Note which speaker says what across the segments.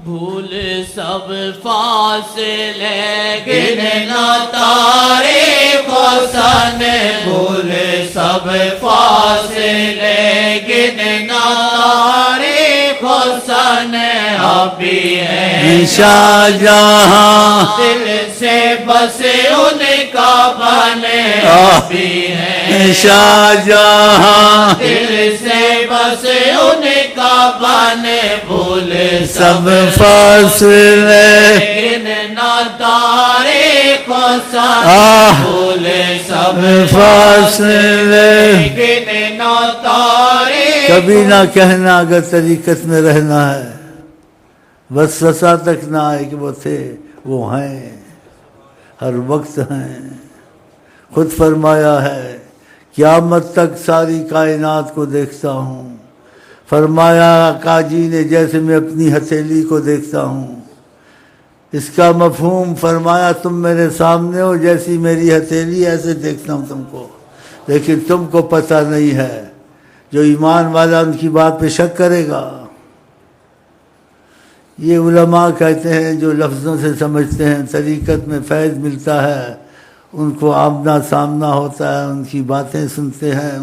Speaker 1: بھول سب فاصلے گننا تاریخ حسن بھول سب فاصلے گننا تاریخ حسن ابھی ہے
Speaker 2: شاہ جہاں
Speaker 1: دل سے بس ان کا بنے ابھی ہے
Speaker 2: شاہ جہاں
Speaker 1: دل سے بس ان کا بنے بھول
Speaker 2: سب فاصلے
Speaker 1: گننا تاریخ حسن بھول سب
Speaker 2: فاصلے
Speaker 1: گننا تاریخ
Speaker 2: کبھی نہ کہنا اگر طریقت میں رہنا ہے، وسوسہ تک نہ آئے کہ وہ تھے وہ ہیں، ہر وقت ہیں۔ خود فرمایا ہے قیامت تک ساری کائنات کو دیکھتا ہوں، فرمایا قاجی نے جیسے میں اپنی ہتھیلی کو دیکھتا ہوں۔ اس کا مفہوم فرمایا تم میرے سامنے ہو، جیسی میری ہتھیلی ایسے دیکھتا ہوں تم کو، لیکن تم کو پتہ نہیں ہے۔ جو ایمان والا ان کی بات پہ شک کرے گا، یہ علماء کہتے ہیں جو لفظوں سے سمجھتے ہیں طریقت میں فیض ملتا ہے، ان کو آمنا سامنا ہوتا ہے، ان کی باتیں سنتے ہیں،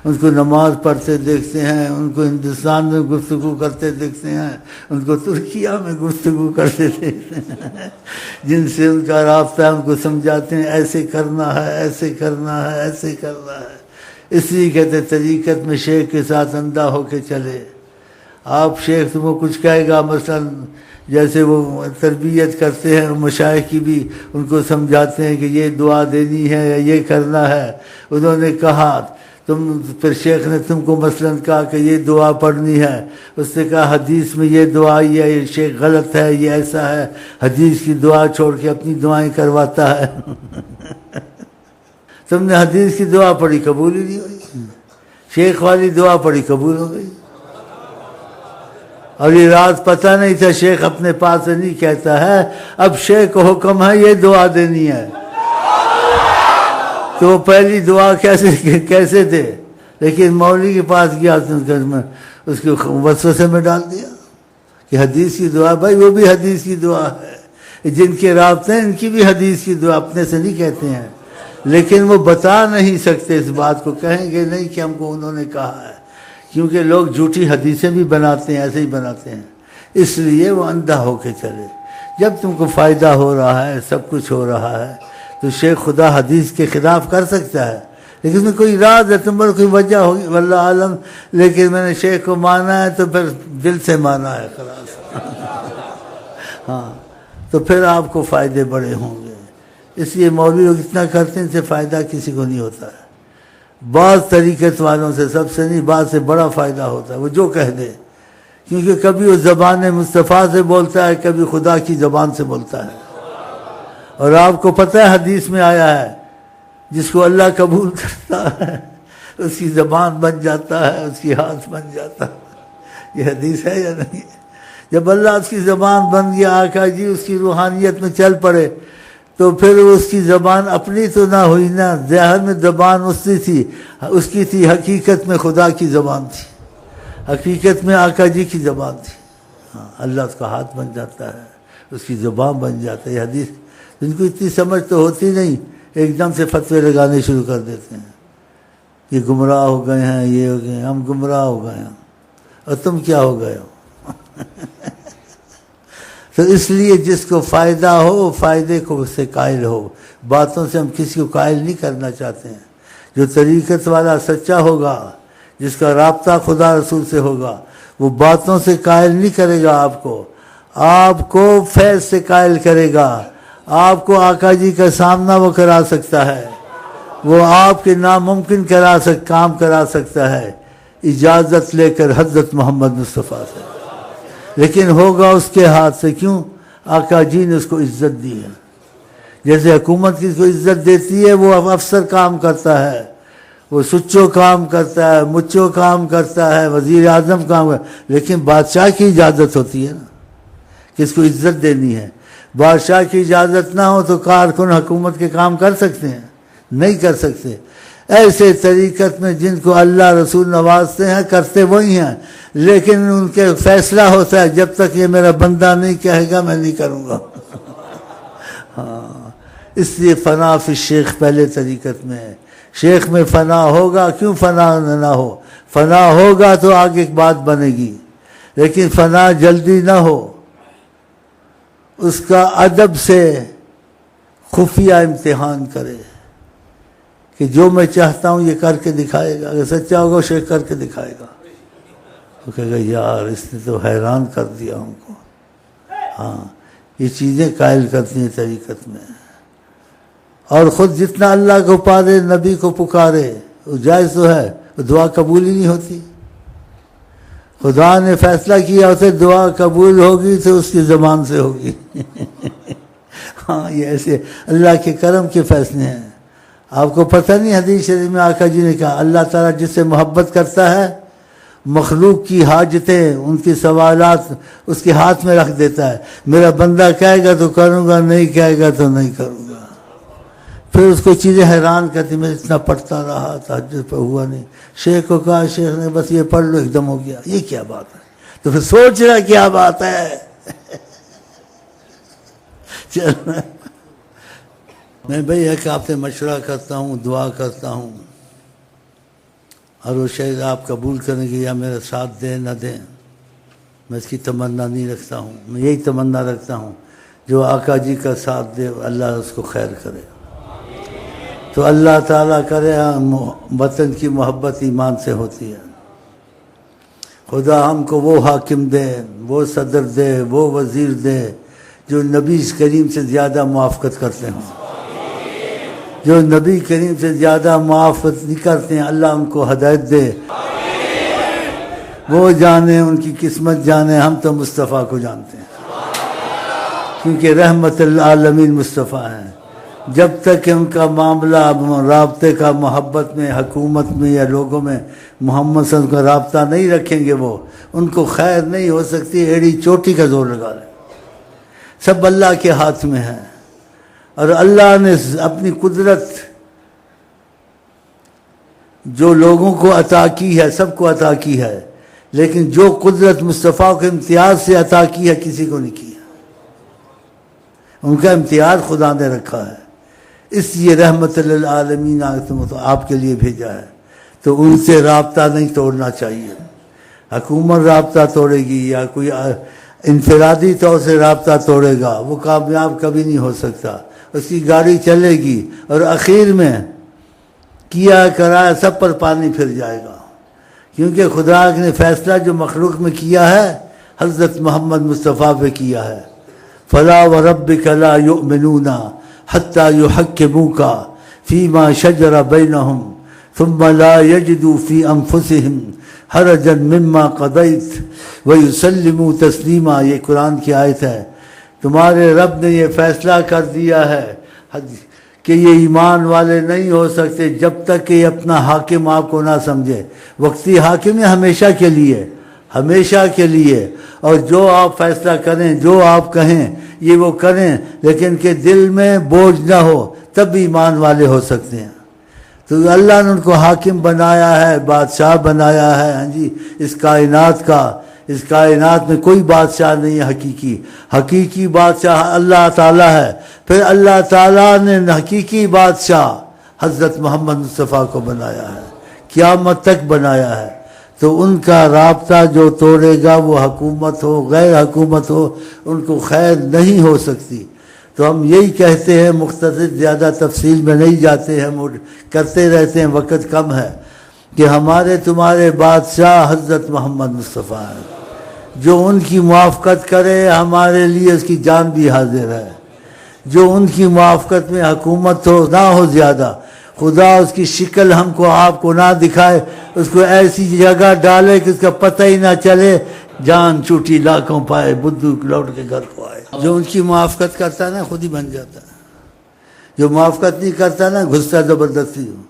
Speaker 2: ان کو نماز پڑھتے دیکھتے ہیں، ان کو ہندوستان میں گفتگو کرتے دیکھتے ہیں، ان کو ترکیہ میں گفتگو کرتے دیکھتے ہیں، جن سے ان کا رابطہ ہے، ان کو سمجھاتے ہیں ایسے کرنا ہے، ایسے کرنا ہے، ایسے کرنا ہے۔ اس لیے کہتے طریقت میں شیخ کے ساتھ اندھا ہو کے چلے۔ آپ شیخ تم کو کچھ کہے گا، مثلا جیسے وہ تربیت کرتے ہیں مشائخ کی بھی، ان کو سمجھاتے ہیں کہ یہ دعا دینی ہے یا یہ کرنا ہے۔ انہوں نے کہا پھر شیخ نے تم کو مثلا کہا کہ یہ دعا پڑھنی ہے، اس نے کہا حدیث میں یہ دعا یہ ہے، یہ شیخ غلط ہے، یہ ایسا ہے، حدیث کی دعا چھوڑ کے اپنی دعائیں کرواتا ہے۔ تم نے حدیث کی دعا پڑھی قبول ہی نہیں ہوئی، شیخ والی دعا پڑھی قبول ہو گئی۔ اور یہ راز پتہ نہیں تھا، شیخ اپنے پاس سے نہیں کہتا ہے، اب شیخ کو حکم ہے یہ دعا دینی ہے، تو وہ پہلی دعا کیسے دے؟ لیکن مولوی کے پاس گیا اس کے وسوسے میں ڈال دیا کہ حدیث کی دعا، بھائی وہ بھی حدیث کی دعا ہے، جن کے رابطے ہیں ان کی بھی حدیث کی دعا، اپنے سے نہیں کہتے ہیں، لیکن وہ بتا نہیں سکتے اس بات کو، کہیں گے نہیں کہ ہم کو انہوں نے کہا ہے، کیونکہ لوگ جھوٹی حدیثیں بھی بناتے ہیں، ایسے ہی بناتے ہیں، اس لیے وہ اندھا ہو کے چلے۔ جب تم کو فائدہ ہو رہا ہے، سب کچھ ہو رہا ہے، تو شیخ خدا حدیث کے خلاف کر سکتا ہے، لیکن اس میں کوئی راز ہے، تم پر کوئی وجہ ہوگی واللہ عالم، لیکن میں نے شیخ کو مانا ہے تو پھر دل سے مانا ہے خلاص۔ ہاں تو پھر آپ کو فائدے بڑے ہوں گے۔ اس لیے مولوی لوگ اتنا کرتے ہیں، ان سے فائدہ کسی کو نہیں ہوتا ہے۔ بعض طریقت والوں سے، سب سے نہیں، بعض سے بڑا فائدہ ہوتا ہے، وہ جو کہہ دے، کیونکہ کبھی وہ زبان مصطفیٰ سے بولتا ہے، کبھی خدا کی زبان سے بولتا ہے۔ اور آپ کو پتہ ہے حدیث میں آیا ہے جس کو اللہ قبول کرتا ہے اس کی زبان بن جاتا ہے، اس کی ہاتھ بن جاتا ہے۔ یہ حدیث ہے یا نہیں؟ جب اللہ اس کی زبان بن گیا، آقا جی اس کی روحانیت میں چل پڑے، تو پھر اس کی زبان اپنی تو نہ ہوئی نا، ظاہر میں زبان اس کی تھی، حقیقت میں خدا کی زبان تھی، حقیقت میں آقا جی کی زبان تھی۔ ہاں اللہ اس کا ہاتھ بن جاتا ہے، اس کی زبان بن جاتا ہے۔ یہ حدیث جن کو اتنی سمجھ تو ہوتی نہیں، ایک دم سے فتوے لگانے شروع کر دیتے ہیں، یہ گمراہ ہو گئے ہیں، یہ ہو گئے ہیں، ہم گمراہ ہو گئے ہیں، اور تم کیا ہو گئے ہو؟ تو اس لیے جس کو فائدہ ہو، فائدے کو اس سے قائل ہو۔ باتوں سے ہم کسی کو قائل نہیں کرنا چاہتے ہیں۔ جو طریقت والا سچا ہوگا، جس کا رابطہ خدا رسول سے ہوگا، وہ باتوں سے قائل نہیں کرے گا آپ کو فیض سے قائل کرے گا۔ آپ کو آقا جی کا سامنا وہ کرا سکتا ہے، وہ آپ کے ناممکن کام کرا سکتا ہے، اجازت لے کر حضرت محمد مصطفیٰ سے، لیکن ہوگا اس کے ہاتھ سے۔ کیوں؟ آقا جی نے اس کو عزت دی ہے۔ جیسے حکومت کس کو عزت دیتی ہے، وہ افسر کام کرتا ہے، وہ سچو کام کرتا ہے، مچو کام کرتا ہے، وزیر اعظم کام کرتا ہے، لیکن بادشاہ کی اجازت ہوتی ہے نا، کس کو عزت دینی ہے۔ بادشاہ کی اجازت نہ ہو تو کارکن حکومت کے کام کر سکتے ہیں؟ نہیں کر سکتے۔ ایسے طریقت میں جن کو اللہ رسول نوازتے ہیں کرتے وہی ہیں، لیکن ان کے فیصلہ ہوتا ہے جب تک یہ میرا بندہ نہیں کہے گا میں نہیں کروں گا۔ ہاں، اس لیے فنا فی شیخ پہلے طریقت میں ہے۔ شیخ میں فنا ہوگا، کیوں فنا نہ ہو؟ فنا ہوگا تو آگے ایک بات بنے گی، لیکن فنا جلدی نہ ہو، اس کا ادب سے خفیہ امتحان کرے کہ جو میں چاہتا ہوں یہ کر کے دکھائے گا، اگر سچا ہوگا شیخ کر کے دکھائے گا، وہ کہے گا یار اس نے تو حیران کر دیا ہم کو۔ ہاں، یہ چیزیں قائل کرتی ہیں طریقت میں۔ اور خود جتنا اللہ کو پارے نبی کو پکارے وہ جائز تو ہے، دعا قبول ہی نہیں ہوتی۔ خدا نے فیصلہ کیا اسے دعا قبول ہوگی تو اس کی زبان سے ہوگی۔ ہاں، یہ ایسے اللہ کے کرم کے فیصلے ہیں۔ آپ کو پتہ نہیں حدیث شریف میں آقا جی نے کہا اللہ تعالیٰ جس سے محبت کرتا ہے مخلوق کی حاجتیں، ان کی سوالات اس کے ہاتھ میں رکھ دیتا ہے۔ میرا بندہ کہے گا تو کروں گا، نہیں کہے گا تو نہیں کروں گا۔ پھر اس کو چیزیں حیران کرتی، میں اتنا پڑھتا رہا تہجد پہ ہوا نہیں، شیخ کو کہا شیخ نے بس یہ پڑھ لو ایک دم ہو گیا، یہ کیا بات ہے؟ تو پھر سوچ رہا کیا بات ہے۔ چل میں بھائی ایک آپ سے مشورہ کرتا ہوں، دعا کرتا ہوں، اور وہ شاید آپ قبول کریں گے یا میرا ساتھ دیں نہ دیں، میں اس کی تمنا نہیں رکھتا ہوں، میں یہی تمنا رکھتا ہوں جو آقا جی کا ساتھ دے اللہ اس کو خیر کرے۔ تو اللہ تعالیٰ کرے، وطن کی محبت ایمان سے ہوتی ہے۔ خدا ہم کو وہ حاکم دے، وہ صدر دے، وہ وزیر دے جو نبی کریم سے زیادہ موافقت کرتے ہیں، جو نبی کریم سے زیادہ موافقت نہیں کرتے ہیں، اللہ ان کو ہدایت دے۔ وہ جانے، ان کی قسمت جانے، ہم تو مصطفیٰ کو جانتے ہیں کیونکہ رحمت العالمین مصطفیٰ ہیں۔ جب تک کہ ان کا معاملہ رابطے کا محبت میں، حکومت میں یا لوگوں میں محمد صلی اللہ علیہ وسلم کا رابطہ نہیں رکھیں گے وہ، ان کو خیر نہیں ہو سکتی۔ ایڑی چوٹی کا زور لگا لیں، سب اللہ کے ہاتھ میں ہے۔ اور اللہ نے اپنی قدرت جو لوگوں کو عطا کی ہے سب کو عطا کی ہے، لیکن جو قدرت مصطفیٰ کو امتیاز سے عطا کی ہے کسی کو نہیں کی ہے، ان کا امتیاز خدا نے رکھا ہے۔ اس لیے رحمت للعالمین آپ کے لیے بھیجا ہے، تو ان سے رابطہ نہیں توڑنا چاہیے۔ حکومت رابطہ توڑے گی یا کوئی انفرادی طور سے رابطہ توڑے گا، وہ کامیاب کبھی نہیں ہو سکتا۔ اس کی گاڑی چلے گی اور اخیر میں کیا کرایا سب پر پانی پھر جائے گا، کیونکہ خدا نے فیصلہ جو مخلوق میں کیا ہے حضرت محمد مصطفیٰ پہ کیا ہے۔ فلا وربک لا یؤمنون حتی یحکموک فیما شجر بینہم ثم لا یجدوا فی انفسہم حرجا مما قضیت ویسلموا تسلیما، یہ قرآن کی آیت ہے۔ تمہارے رب نے یہ فیصلہ کر دیا ہے کہ یہ ایمان والے نہیں ہو سکتے جب تک کہ یہ اپنا حاکم آپ کو نہ سمجھے۔ وقتی حاکم ہے ہمیشہ کے لیے، ہمیشہ کے لیے، اور جو آپ فیصلہ کریں، جو آپ کہیں یہ وہ کریں، لیکن کہ دل میں بوجھ نہ ہو، تب ایمان والے ہو سکتے ہیں۔ تو اللہ نے ان کو حاکم بنایا ہے، بادشاہ بنایا ہے۔ ہاں جی، اس کائنات کا، اس کائنات میں کوئی بادشاہ نہیں ہے حقیقی، حقیقی بادشاہ اللہ تعالیٰ ہے۔ پھر اللہ تعالیٰ نے حقیقی بادشاہ حضرت محمد مصطفیٰ کو بنایا ہے، قیامت تک بنایا ہے۔ تو ان کا رابطہ جو توڑے گا، وہ حکومت ہو غیر حکومت ہو، ان کو خیر نہیں ہو سکتی۔ تو ہم یہی کہتے ہیں، مختصر زیادہ تفصیل میں نہیں جاتے ہیں، ہم کرتے رہتے ہیں، وقت کم ہے، کہ ہمارے تمہارے بادشاہ حضرت محمد مصطفیٰ ہیں، جو ان کی موافقت کرے ہمارے لیے اس کی جان بھی حاضر ہے۔ جو ان کی موافقت میں حکومت ہو نہ ہو زیادہ، خدا اس کی شکل ہم کو آپ کو نہ دکھائے، اس کو ایسی جگہ ڈالے کہ اس کا پتہ ہی نہ چلے، جان چھوٹی لاکھوں پائے بدو لوٹ کے گھر کو آئے۔ جو ان کی موافقت کرتا ہے نا خود ہی بن جاتا ہے، جو موافقت نہیں کرتا نا گھستا زبردستی ہو،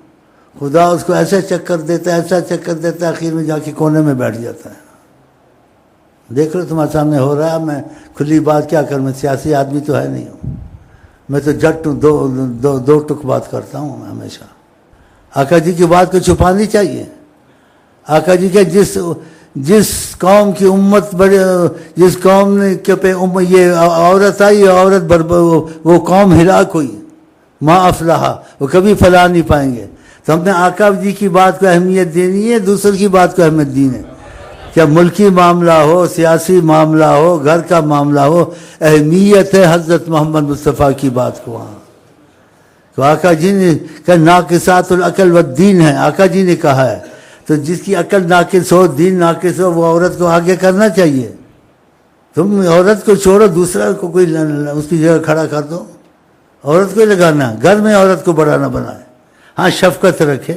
Speaker 2: خدا اس کو ایسا چکر دیتا ہے، ایسا چکر دیتا ہے، آخر میں جا کے کونے میں بیٹھ جاتا ہے۔ دیکھ لو تمہارے سامنے ہو رہا ہے، میں کھلی بات کیا کروں، میں سیاسی آدمی تو ہے نہیں ہوں، میں تو جٹ ہوں، دو ٹک بات کرتا ہوں میں ہمیشہ۔ آقا جی کی بات کو چھپانی چاہیے. آقا جی کے جس قوم کی امت بڑے، جس قوم کے پہ یہ عورت آئی، عورت وہ قوم ہلاک ہوئی. ما افلاح، وہ کبھی فلاح نہیں پائیں گے. تو ہم نے آقا جی کی بات کو اہمیت دینی ہے، دوسروں کی بات کو اہمیت دینی ہے. کیا ملکی معاملہ ہو، سیاسی معاملہ ہو، گھر کا معاملہ ہو، اہمیت ہے حضرت محمد مصطفیٰ کی بات کو وہاں. تو آقا جی نے کہ ناقصات العقل والدین ہے، آقا جی نے کہا ہے. تو جس کی عقل ناقص ہو، دین ناقص ہو، وہ عورت کو آگے کرنا چاہیے. تم عورت کو چھوڑو، دوسرا کو کوئی اس کی جگہ کھڑا کر دو. عورت کو ہی لگانا ہے، گھر میں عورت کو بڑا نہ بنائے. ہاں شفقت رکھے،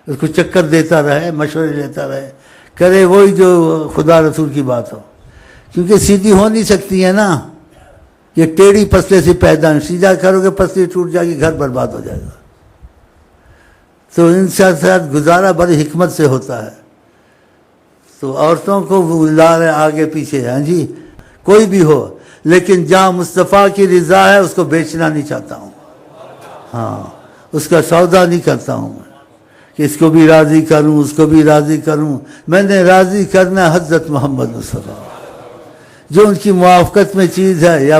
Speaker 2: اس کو چکر دیتا رہے، مشورے لیتا رہے، کرے وہی جو خدا رسول کی بات ہو. کیونکہ سیدھی ہو نہیں سکتی ہے نا، یہ ٹیڑھی پسلے سے پیدا ہے. سیدھا کرو گے پسلی ٹوٹ جائے گی، گھر برباد ہو جائے گا. تو ان سے ساتھ گزارا بڑی حکمت سے ہوتا ہے. تو عورتوں کو لا رہے آگے پیچھے. ہاں جی کوئی بھی ہو، لیکن جہاں مصطفیٰ کی رضا ہے اس کو بیچنا نہیں چاہتا ہوں. ہاں اس کا سودا نہیں کرتا ہوں میں کہ اس کو بھی راضی کروں، اس کو بھی راضی کروں. میں نے راضی کرنا حضرت محمد مصطفیٰ. جو ان کی موافقت میں چیز ہے یا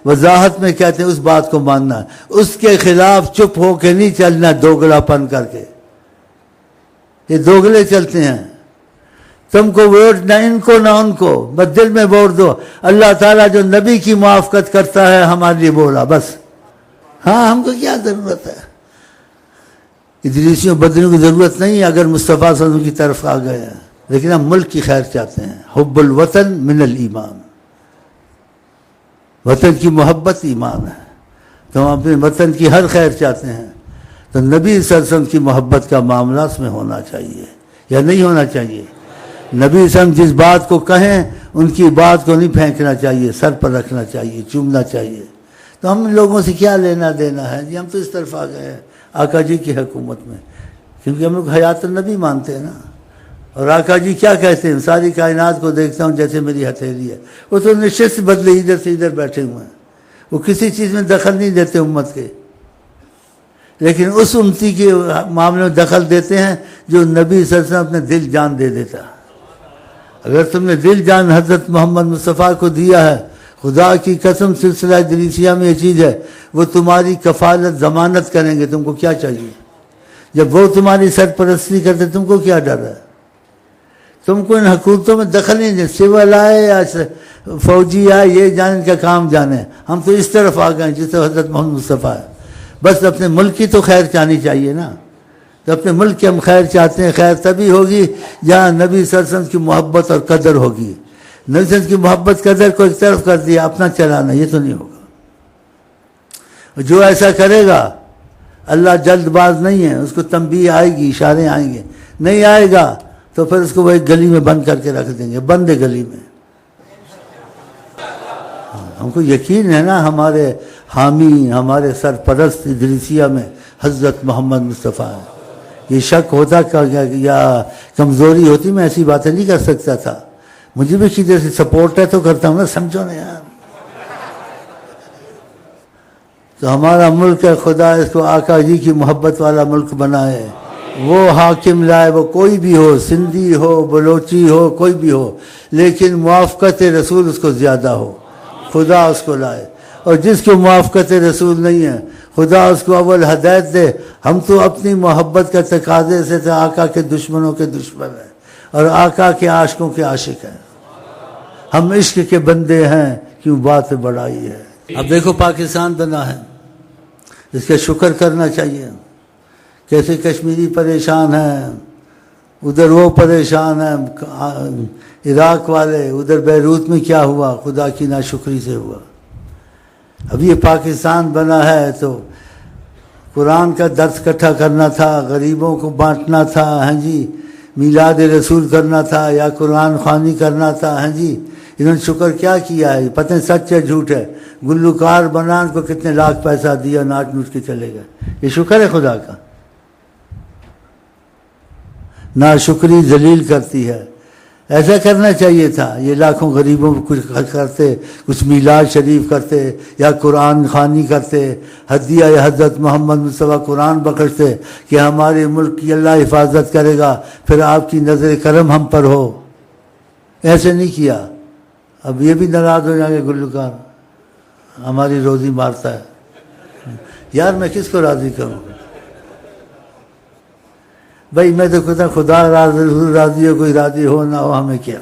Speaker 2: وضاحت میں کہتے ہیں، اس بات کو ماننا. اس کے خلاف چپ ہو کے نہیں چلنا دوگلا پن کر کے. یہ دوگلے چلتے ہیں. تم کو ووٹ نہ ان کو نہ ان کو، بس دل میں ووٹ دو. اللہ تعالیٰ جو نبی کی موافقت کرتا ہے ہمارے لیے بولا بس. ہاں ہم کو کیا ضرورت ہے، ادریسیوں بدریوں کی ضرورت نہیں اگر مصطفیٰ صلی اللہ علیہ وسلم کی طرف آ گئے ہیں. لیکن ہم ملک کی خیر چاہتے ہیں. حب الوطن من الایمان، وطن کی محبت ایمان ہے. تو ہم اپنے وطن کی ہر خیر چاہتے ہیں. تو نبی صلی اللہ علیہ وسلم کی محبت کا معاملہ اس میں ہونا چاہیے یا نہیں ہونا چاہیے. نبی صلی اللہ علیہ وسلم جس بات کو کہیں ان کی بات کو نہیں پھینکنا چاہیے، سر پر رکھنا چاہیے، چومنا چاہیے. تو ہم لوگوں سے کیا لینا دینا ہے جی؟ ہم تو اس طرف آ گئے ہیں آقا جی کی حکومت میں، کیونکہ ہم لوگ حیات النبی مانتے ہیں نا. اور آقا جی کیا کہتے ہیں؟ ساری کائنات کو دیکھتا ہوں جیسے میری ہتھیلی ہے. وہ تو نشست بدلے ادھر سے ادھر بیٹھے ہوئے ہیں، وہ کسی چیز میں دخل نہیں دیتے امت کے. لیکن اس امتی کے معاملے میں دخل دیتے ہیں جو نبی صلی اللہ علیہ وسلم اپنے دل جان دے دیتا. اگر تم نے دل جان حضرت محمد مصطفیٰ کو دیا ہے، خدا کی قسم سلسلہ ادریسیہ میں یہ چیز ہے، وہ تمہاری کفالت ضمانت کریں گے. تم کو کیا چاہیے؟ جب وہ تمہاری سرپرستی کرتے تم کو کیا ڈر ہے؟ تم کو ان حکومتوں میں دخل نہیں دیں. سول آئے یا فوجی آئے، یہ جانے کا کام جانے. ہم تو اس طرف آ گئے جس طرح حضرت محمد مصطفیٰ ہے. بس اپنے ملک کی تو خیر چاہنی چاہیے نا. تو اپنے ملک کی ہم خیر چاہتے ہیں. خیر تبھی ہوگی جہاں نبی صلی اللہ علیہ وسلم کی محبت اور قدر ہوگی. نبی صلی اللہ علیہ وسلم کی محبت قدر کو ایک طرف کر دیا، اپنا چلانا، یہ تو نہیں ہوگا. جو ایسا کرے گا اللہ جلد باز نہیں ہے، اس کو تنبیہ آئے گی، اشارے آئیں گے. نہیں آئے گا تو پھر اس کو وہ ایک گلی میں بند کر کے رکھ دیں گے، بند گلی میں. ہم کو یقین ہے نا ہمارے حامی، ہمارے سرپرست ادریسیہ میں حضرت محمد مصطفیٰ ہے. یہ شک ہوتا یا کمزوری ہوتی میں ایسی باتیں نہیں کر سکتا تھا. مجھے بھی کسی سے سپورٹ ہے تو کرتا ہوں نا، سمجھو نا یار. تو ہمارا ملک ہے، خدا اس کو آقا جی کی محبت والا ملک بنائے. وہ حاکم لائے، وہ کوئی بھی ہو، سندھی ہو، بلوچی ہو، کوئی بھی ہو، لیکن موافقت رسول اس کو زیادہ ہو. خدا اس کو لائے. اور جس کو موافقت رسول نہیں ہے، خدا اس کو اول ہدایت دے. ہم تو اپنی محبت کا تقاضے سے تھے، آقا کے دشمنوں کے دشمن ہیں اور آقا کے عاشقوں کے عاشق ہیں. ہم عشق کے بندے ہیں، کیوں بات بڑائی ہے. اب دیکھو پاکستان بنا ہے، اس کا شکر کرنا چاہیے. کیسے کشمیری پریشان ہیں، ادھر وہ پریشان ہیں، عراق والے، ادھر بیروت میں کیا ہوا، خدا کی ناشکری سے ہوا. اب یہ پاکستان بنا ہے تو قرآن کا درس اکٹھا کرنا تھا، غریبوں کو بانٹنا تھا، ہاں جی، میلاد رسول کرنا تھا یا قرآن خوانی کرنا تھا. ہاں جی، انہوں نے شکر کیا کیا ہے؟ پتہ نہیں سچ ہے جھوٹ ہے. گلوکار بنان کو کتنے لاکھ پیسہ دیا، ناچ نوچ کے چلے گئے. یہ شکر ہے خدا کا؟ ناشکری ذلیل کرتی ہے. ایسا کرنا چاہیے تھا. یہ لاکھوں غریبوں کو کچھ خرچ کرتے, کچھ میلاد شریف کرتے, یا قرآن خوانی کرتے, ہدیہ یا حضرت محمد مصطفیٰ قرآن بخشتے کہ ہمارے ملک کی اللہ حفاظت کرے گا, پھر آپ کی نظر کرم ہم پر ہو. ایسے نہیں کیا. اب یہ بھی ناراض ہو جائیں گے گلوکار, ہماری روزی مارتا ہے. یار میں کس کو راضی کروں بھائی؟ میں تو کہتا خدا راضی, راضی ہو, کوئی راضی ہو نہ ہو, ہمیں کیا.